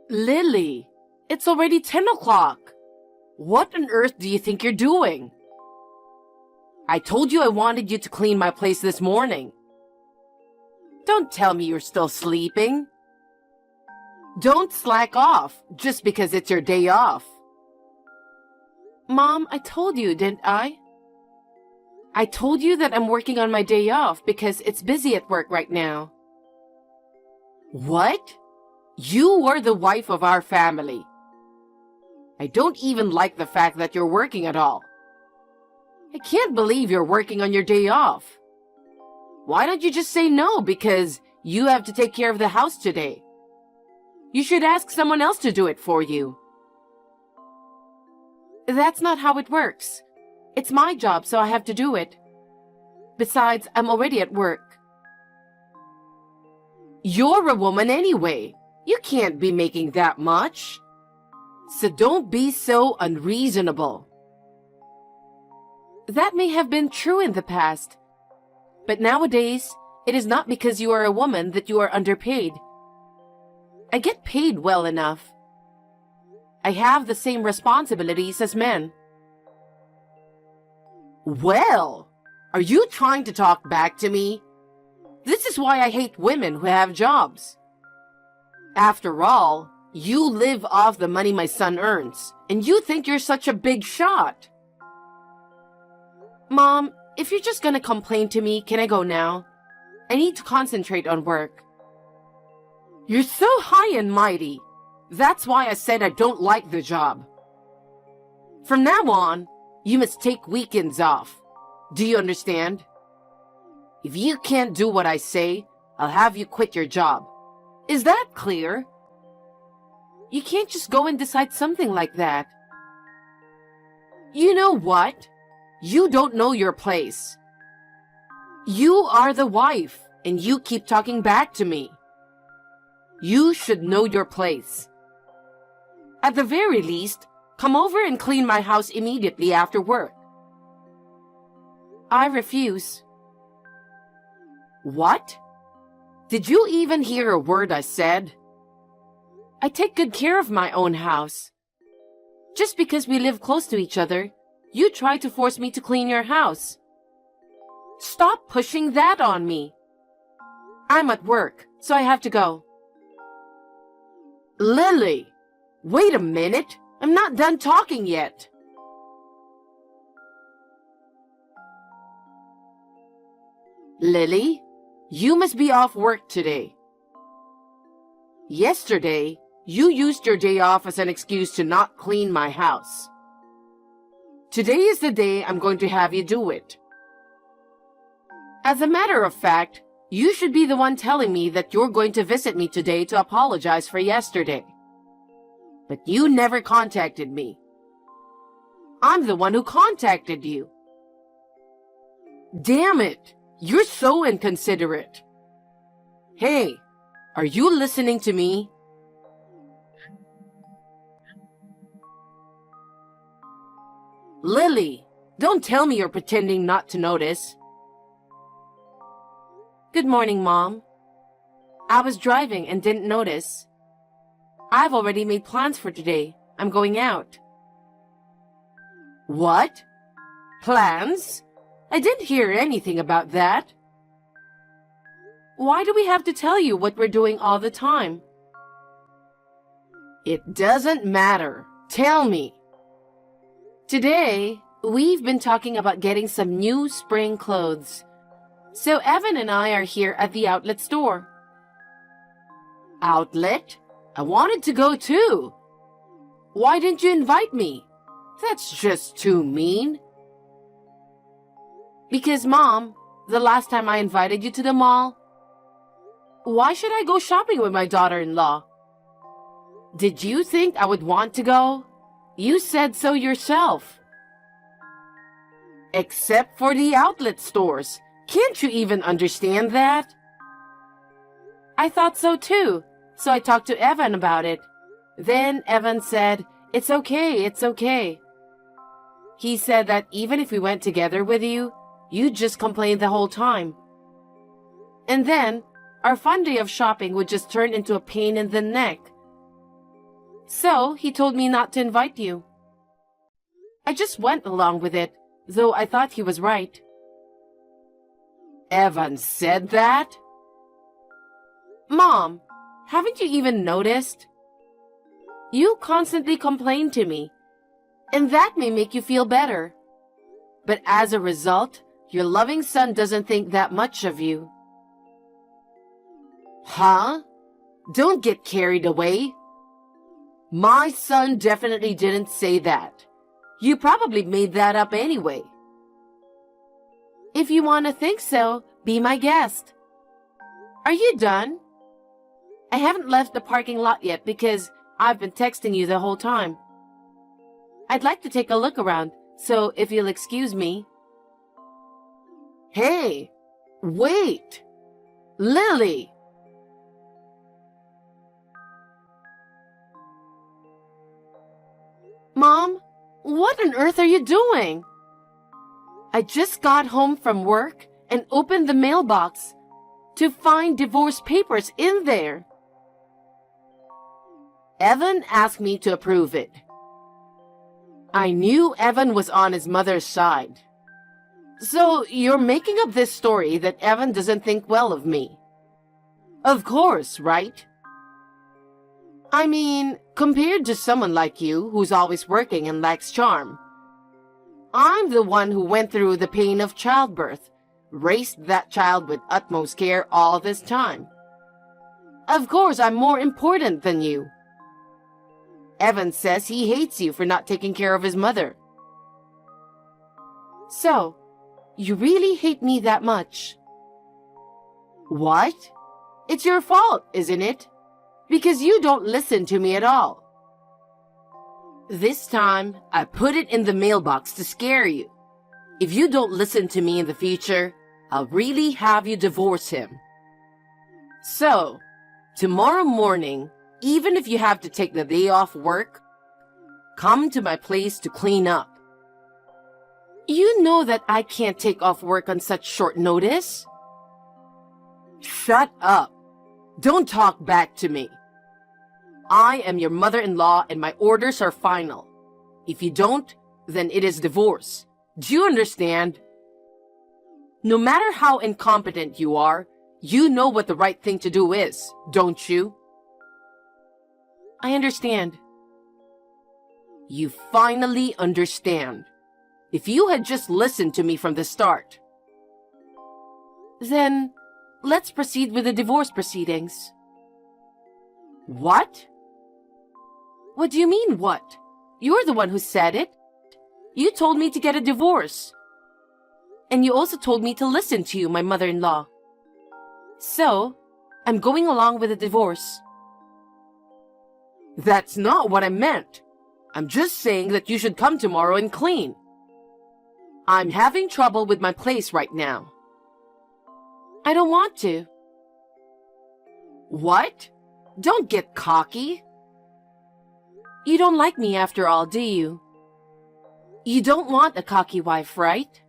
Lily, it's already 10 o'clock. What on earth do you think you're doing? I told you I wanted you to clean my place this morning. Don't tell me you're still sleeping. Don't slack off just because it's your day off. Mom, I told you, didn't I? I told you that I'm working on my day off because it's busy at work right now. What? You were the wife of our family. I don't even like the fact that you're working at all. I can't believe you're working on your day off. Why don't you just say no because you have to take care of the house today? You should ask someone else to do it for you. That's not how it works. It's my job, so I have to do it. Besides, I'm already at work. You're a woman anyway. You can't be making that much. So don't be so unreasonable. That may have been true in the past. But nowadays, it is not because you are a woman that you are underpaid. I get paid well enough. I have the same responsibilities as men. Well, are you trying to talk back to me? This is why I hate women who have jobs. After all, you live off the money my son earns, and you think you're such a big shot. Mom, if you're just gonna complain to me, can I go now? I need to concentrate on work. You're so high and mighty. That's why I said I don't like the job. From now on, you must take weekends off. Do you understand? If you can't do what I say, I'll have you quit your job. Is that clear? You can't just go and decide something like that. You know what? You don't know your place. You are the wife, and you keep talking back to me. You should know your place. At the very least, come over and clean my house immediately after work. I refuse. What? Did you even hear a word I said? I take good care of my own house. Just because we live close to each other, you try to force me to clean your house. Stop pushing that on me. I'm at work, so I have to go. Lily, wait a minute. I'm not done talking yet. Lily, you must be off work today. Yesterday, you used your day off as an excuse to not clean my house. Today is the day I'm going to have you do it. As a matter of fact, you should be the one telling me that you're going to visit me today to apologize for yesterday. But you never contacted me. I'm the one who contacted you. Damn it! You're so inconsiderate. Hey, are you listening to me? Lily, don't tell me you're pretending not to notice. Good morning, Mom. I was driving and didn't notice. I've already made plans for today. I'm going out. What? Plans? I didn't hear anything about that. Why do we have to tell you what we're doing all the time? It doesn't matter. Tell me. Today, we've been talking about getting some new spring clothes. So Evan and I are here at the outlet store. Outlet? I wanted to go too. Why didn't you invite me? That's just too mean. Because, Mom, the last time I invited you to the mall, why should I go shopping with my daughter-in-law? Did you think I would want to go? You said so yourself. Except for the outlet stores. Can't you even understand that? I thought so too, so I talked to Evan about it. Then Evan said, "It's okay, it's okay." He said that even if we went together with you, you'd just complain the whole time. And then, our fun day of shopping would just turn into a pain in the neck. So he told me not to invite you. I just went along with it, though I thought he was right. Evan said that? Mom, haven't you even noticed? You constantly complain to me, and that may make you feel better. But as a result, your loving son doesn't think that much of you. Huh? Don't get carried away. My son definitely didn't say that. You probably made that up anyway. If you want to think so, be my guest. Are you done? I haven't left the parking lot yet because I've been texting you the whole time. I'd like to take a look around, so if you'll excuse me. Hey, wait! Lily! Mom, what on earth are you doing? I just got home from work and opened the mailbox to find divorce papers in there. Evan asked me to approve it. I knew Evan was on his mother's side. So you're making up this story that Evan doesn't think well of me. Of course, right? I mean, compared to someone like you who's always working and lacks charm, I'm the one who went through the pain of childbirth, raised that child with utmost care all this time. Of course, I'm more important than you. Evan says he hates you for not taking care of his mother. So, you really hate me that much? What? It's your fault, isn't it? Because you don't listen to me at all. This time, I put it in the mailbox to scare you. If you don't listen to me in the future, I'll really have you divorce him. So, tomorrow morning, even if you have to take the day off work, come to my place to clean up. You know that I can't take off work on such short notice. Shut up. Don't talk back to me. I am your mother-in-law and my orders are final. If you don't, then it is divorce. Do you understand? No matter how incompetent you are, you know what the right thing to do is, don't you? I understand. You finally understand. If you had just listened to me from the start. Then, let's proceed with the divorce proceedings. What? What do you mean, what? You're the one who said it. You told me to get a divorce. And you also told me to listen to you, my mother-in-law. So, I'm going along with the divorce. That's not what I meant. I'm just saying that you should come tomorrow and clean. I'm having trouble with my place right now. I don't want to. What? Don't get cocky. You don't like me after all, do you? You don't want a cocky wife, right?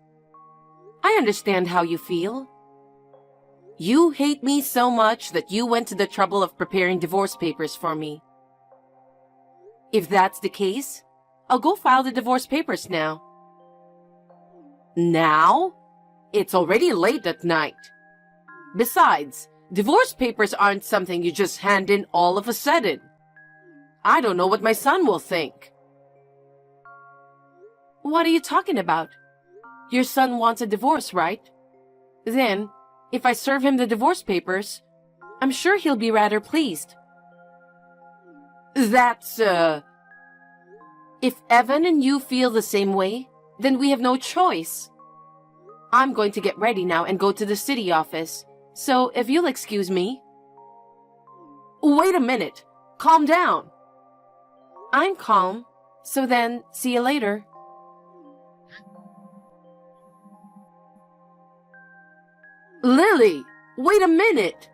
I understand how you feel. You hate me so much that you went to the trouble of preparing divorce papers for me. If that's the case, I'll go file the divorce papers now. Now? It's already late at night. Besides, divorce papers aren't something you just hand in all of a sudden. I don't know what my son will think. What are you talking about? Your son wants a divorce, right? Then, if I serve him the divorce papers, I'm sure he'll be rather pleased. That's, If Evan and you feel the same way, then we have no choice. I'm going to get ready now and go to the city office, so if you'll excuse me. Wait a minute. Calm down. I'm calm, so then, see you later. Lily, wait a minute.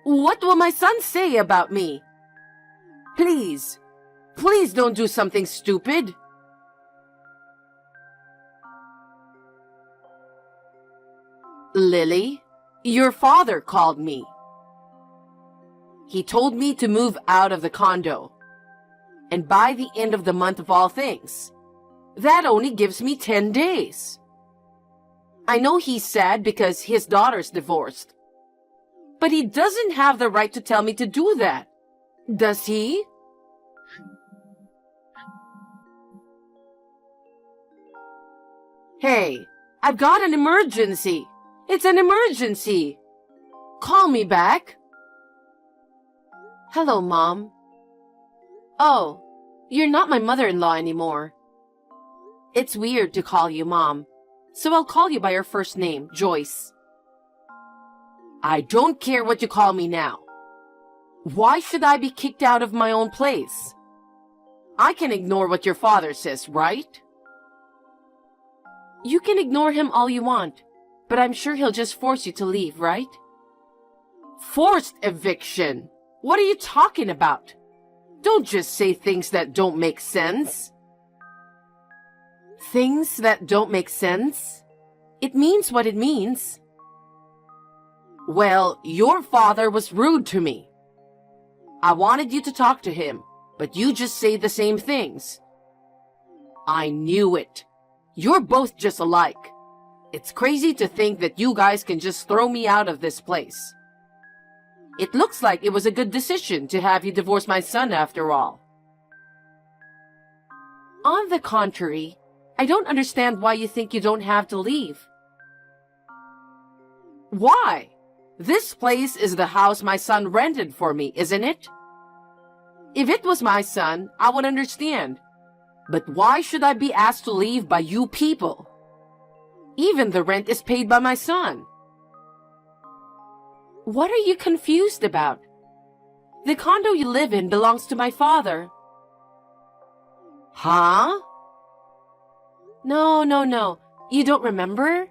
What will my son say about me? Please, please don't do something stupid. Lily, your father called me. He told me to move out of the condo. and by the end of the month of all things. That only gives me 10 days. I know he's sad because his daughter's divorced. But he doesn't have the right to tell me to do that. Does he? Hey, I've got an emergency. It's an emergency. Call me back. Hello, Mom. Oh, you're not my mother-in-law anymore. It's weird to call you Mom, so I'll call you by your first name, Joyce. I don't care what you call me now. Why should I be kicked out of my own place? I can ignore what your father says, right? You can ignore him all you want, but I'm sure he'll just force you to leave, right? Forced eviction? What are you talking about? Don't just say things that don't make sense. Things that don't make sense? It means what it means. Well, your father was rude to me. I wanted you to talk to him, but you just say the same things. I knew it. You're both just alike. It's crazy to think that you guys can just throw me out of this place. It looks like it was a good decision to have you divorce my son after all. On the contrary, I don't understand why you think you don't have to leave. Why? This place is the house my son rented for me, isn't it? If it was my son, I would understand. But why should I be asked to leave by you people? Even the rent is paid by my son. What are you confused about? The condo you live in belongs to my father. Huh? No. You don't remember?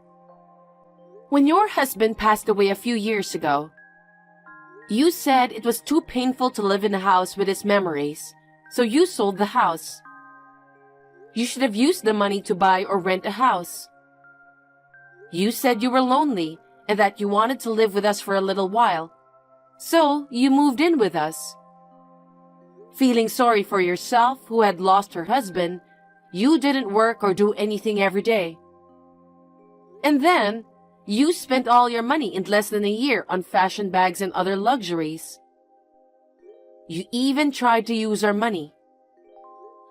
When your husband passed away a few years ago, you said it was too painful to live in a house with his memories, so you sold the house. You should have used the money to buy or rent a house. You said you were lonely and that you wanted to live with us for a little while, so you moved in with us. Feeling sorry for yourself, who had lost her husband, you didn't work or do anything every day. And then, you spent all your money in less than a year on fashion bags and other luxuries. You even tried to use our money.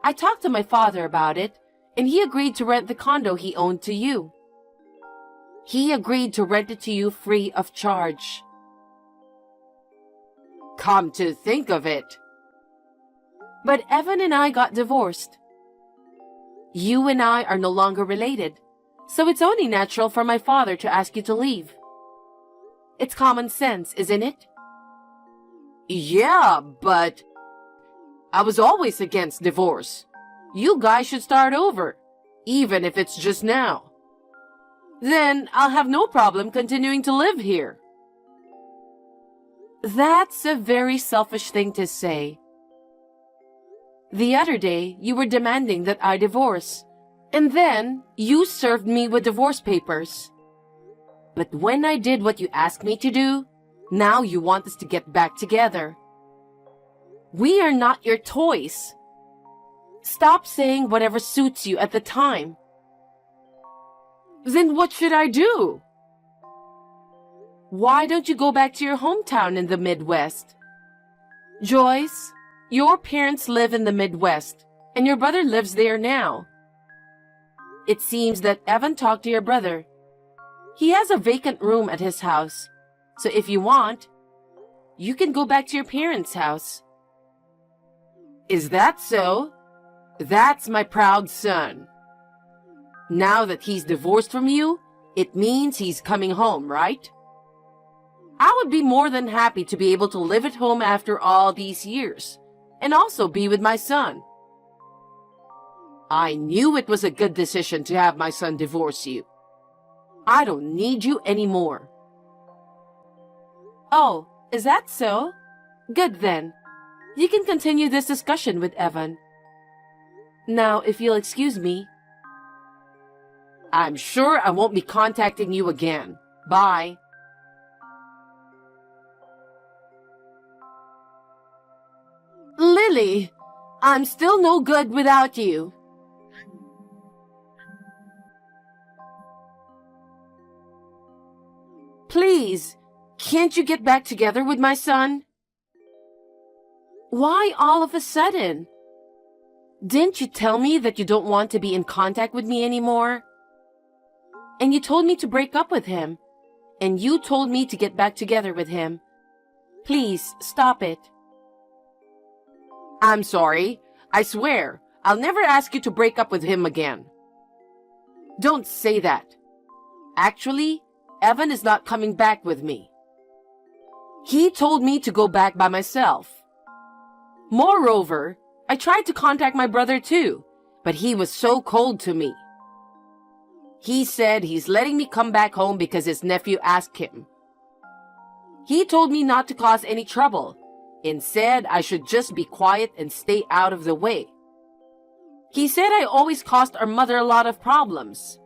I talked to my father about it, and he agreed to rent the condo he owned to you. He agreed to rent it to you free of charge. Come to think of it. But Evan and I got divorced. You and I are no longer related, so it's only natural for my father to ask you to leave. It's common sense, isn't it? Yeah, but I was always against divorce. You guys should start over, even if it's just now. Then I'll have no problem continuing to live here. That's a very selfish thing to say. The other day, you were demanding that I divorce, and then you served me with divorce papers. But when I did what you asked me to do, now you want us to get back together. We are not your toys. Stop saying whatever suits you at the time. Then what should I do? Why don't you go back to your hometown in the Midwest? Joyce, your parents live in the Midwest, and your brother lives there now. It seems that Evan talked to your brother. He has a vacant room at his house, so if you want, you can go back to your parents' house. Is that so? That's my proud son. Now that he's divorced from you, it means he's coming home, right? I would be more than happy to be able to live at home after all these years, and also be with my son. I knew it was a good decision to have my son divorce you. I don't need you anymore. Oh, is that so? Good then. You can continue this discussion with Evan. Now, if you'll excuse me. I'm sure I won't be contacting you again. Bye. Lily, I'm still no good without you. Please, can't you get back together with my son? Why all of a sudden? Didn't you tell me that you don't want to be in contact with me anymore? And you told me to break up with him. And you told me to get back together with him. Please, stop it. I'm sorry. I swear, I'll never ask you to break up with him again. Don't say that. Actually, Evan is not coming back with me. He told me to go back by myself. Moreover, I tried to contact my brother too, but he was so cold to me. He said he's letting me come back home because his nephew asked him. He told me not to cause any trouble and said I should just be quiet and stay out of the way. He said I always caused our mother a lot of problems.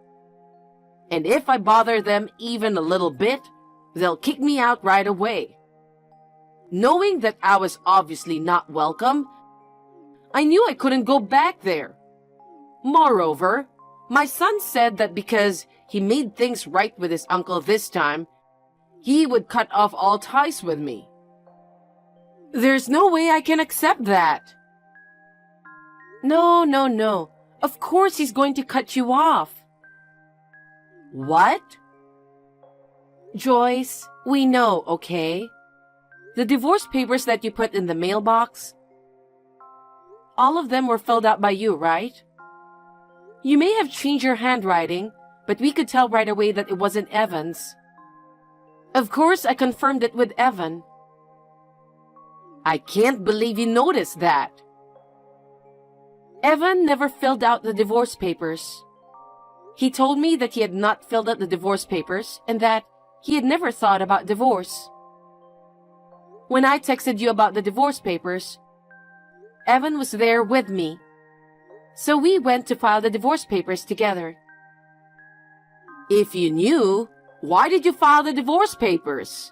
And if I bother them even a little bit, they'll kick me out right away. Knowing that I was obviously not welcome, I knew I couldn't go back there. Moreover, my son said that because he made things right with his uncle this time, he would cut off all ties with me. There's no way I can accept that. No. Of course he's going to cut you off. What? Joyce, we know, okay? The divorce papers that you put in the mailbox, all of them were filled out by you, right? You may have changed your handwriting, but we could tell right away that it wasn't Evan's. Of course, I confirmed it with Evan. I can't believe you noticed that. Evan never filled out the divorce papers. He told me that he had not filled out the divorce papers and that he had never thought about divorce. When I texted you about the divorce papers, Evan was there with me. So we went to file the divorce papers together. If you knew, why did you file the divorce papers?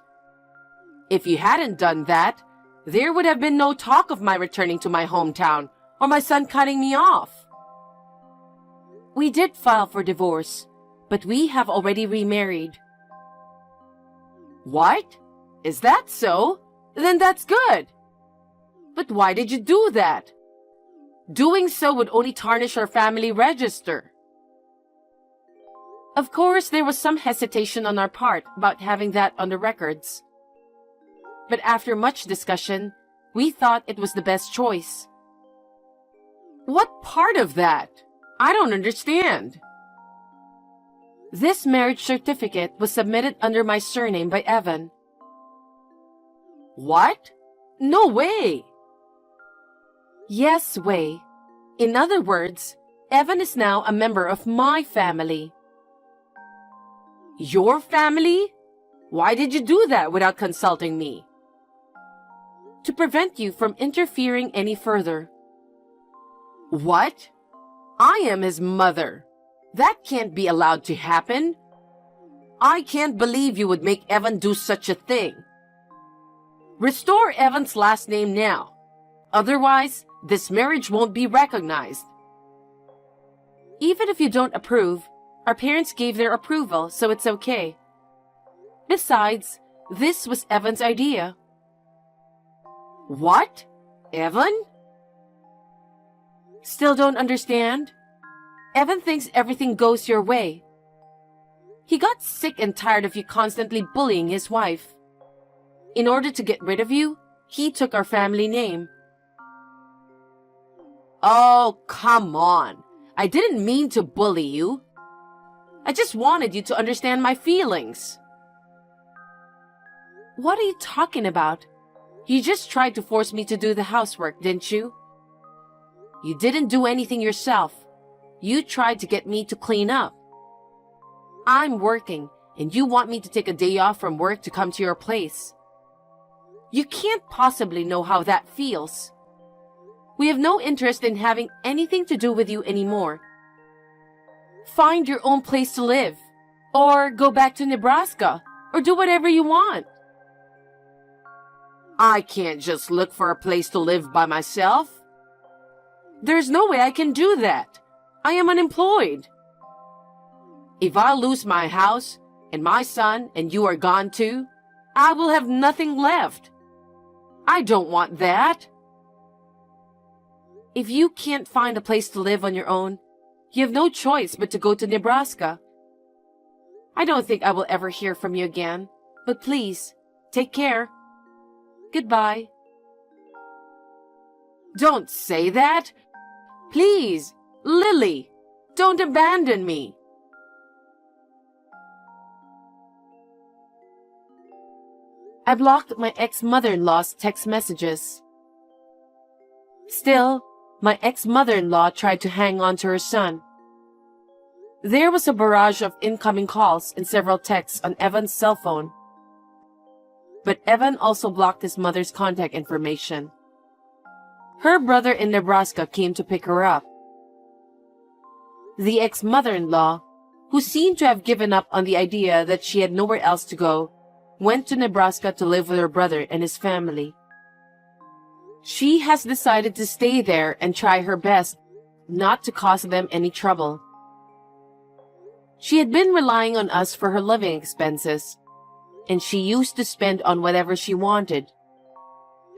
If you hadn't done that, there would have been no talk of my returning to my hometown or my son cutting me off. We did file for divorce, but we have already remarried. What? Is that so? Then that's good. But why did you do that? Doing so would only tarnish our family register. Of course, there was some hesitation on our part about having that on the records. But after much discussion, we thought it was the best choice. What part of that? I don't understand. This marriage certificate was submitted under my surname by Evan. What? No way! Yes way. In other words, Evan is now a member of my family. Your family? Why did you do that without consulting me? To prevent you from interfering any further. What? I am his mother. That can't be allowed to happen. I can't believe you would make Evan do such a thing. Restore Evan's last name now. Otherwise, this marriage won't be recognized. Even if you don't approve, our parents gave their approval, so it's okay. Besides, this was Evan's idea. What? Evan? Still don't understand? Evan thinks everything goes your way. He got sick and tired of you constantly bullying his wife. In order to get rid of you, he took our family name. Oh, come on. I didn't mean to bully you. I just wanted you to understand my feelings. What are you talking about? You just tried to force me to do the housework, didn't you? You didn't do anything yourself. You tried to get me to clean up. I'm working, and you want me to take a day off from work to come to your place. You can't possibly know how that feels. We have no interest in having anything to do with you anymore. Find your own place to live, or go back to Nebraska, or do whatever you want. I can't just look for a place to live by myself. There's no way I can do that. I am unemployed. If I lose my house and my son and you are gone too, I will have nothing left. I don't want that. If you can't find a place to live on your own, you have no choice but to go to Nebraska. I don't think I will ever hear from you again, but please, take care. Goodbye. Don't say that. Please, Lily, don't abandon me. I blocked my ex-mother-in-law's text messages. Still, my ex-mother-in-law tried to hang on to her son. There was a barrage of incoming calls and several texts on Evan's cell phone. But Evan also blocked his mother's contact information. Her brother in Nebraska came to pick her up. The ex-mother-in-law, who seemed to have given up on the idea that she had nowhere else to go, went to Nebraska to live with her brother and his family. She has decided to stay there and try her best not to cause them any trouble. She had been relying on us for her living expenses, and she used to spend on whatever she wanted.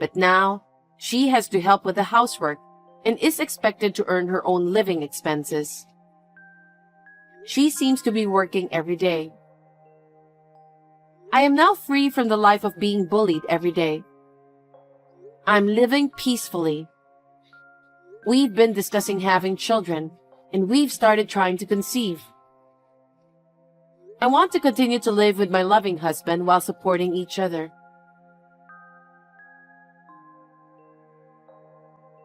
But now, she has to help with the housework and is expected to earn her own living expenses. She seems to be working every day. I am now free from the life of being bullied every day. I'm living peacefully. We've been discussing having children, and we've started trying to conceive. I want to continue to live with my loving husband while supporting each other.